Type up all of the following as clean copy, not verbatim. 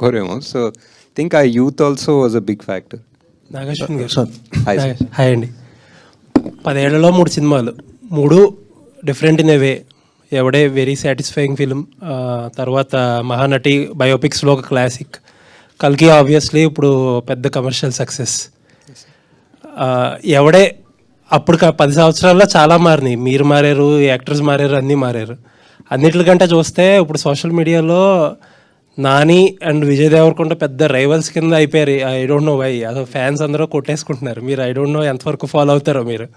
కోరేమో. So think ఆ youth also was a big factor. Nageshwan గారు sir hi అండి. 10 ఏళ్లలో 3 సినిమాలు, 3 different in a way. Yevade very satisfying film. తర్వాత మహానటి బయోపిక్స్లో ఒక క్లాసిక్. కల్కి ఆబ్వియస్లీ ఇప్పుడు పెద్ద కమర్షియల్ సక్సెస్. ఎవడే అప్పుడు 10 సంవత్సరాల్లో చాలా మారినాయి. మీరు మారారు, యాక్టర్స్ మారారు, అన్నీ మారారు. అన్నిటికంటే చూస్తే ఇప్పుడు సోషల్ మీడియాలో నాని అండ్ విజయ్ దేవరకొండ పెద్ద రైవల్స్ కింద అయిపోయారు. I don't know why. అసలు ఫ్యాన్స్ అందరూ కొట్టేసుకుంటున్నారు. మీరు ఐ డోంట్ నో ఎంతవరకు ఫాలో అవుతారో మీరు.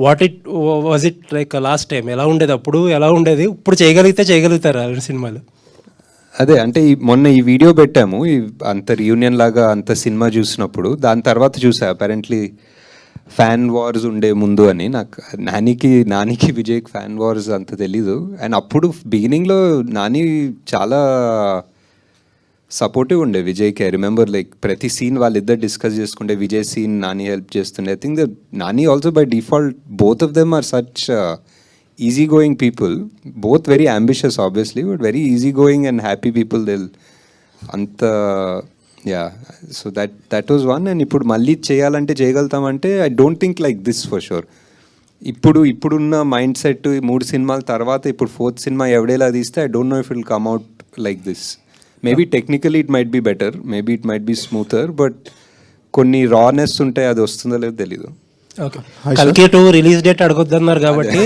Was it like last time ఎలా ఉండేది, అప్పుడు ఎలా ఉండేది, ఇప్పుడు చేయగలుగుతారు అలాంటి సినిమాలు? అదే అంటే మొన్న ఈ వీడియో పెట్టాము, అంత రియూనియన్ లాగా అంత సినిమా చూసినప్పుడు. దాని తర్వాత చూసా అపారెంట్లీ ఫ్యాన్ వార్స్ ఉండే ముందు అని. నాకు నానికి విజయ్కి ఫ్యాన్ వార్స్ అంత తెలీదు. అండ్ అప్పుడు బిగినింగ్లో నాని చాలా సపోర్టివ్ ఉండే విజయ్కి. ఐ రిమెంబర్ లైక్ ప్రతి సీన్ వాళ్ళిద్దరు డిస్కస్ చేసుకుంటే విజయ్ సీన్ నాని హెల్ప్ చేస్తుండే. I think the Nani also by default both of them are such easy going people, both very ambitious obviously, but very easy going and happy people. They'll anta yeah, so that was one. And ippudu malli cheyalante cheyagaltamante I don't think like this for sure. ఇప్పుడున్న mind set ఈ 3 సినిమాల తర్వాత ఇప్పుడు 4th cinema ఎవడేలా తీస్తే I don't no if it will come out like this. Maybe technically it might be better, maybe it might be smoother, but కొన్ని రానెస్ ఉంటాయి, అది వస్తుందో లేదో తెలీదు. ఓకే, కల్కి 2 రిలీజ్ డేట్ అడగొద్దన్నారు కాబట్టి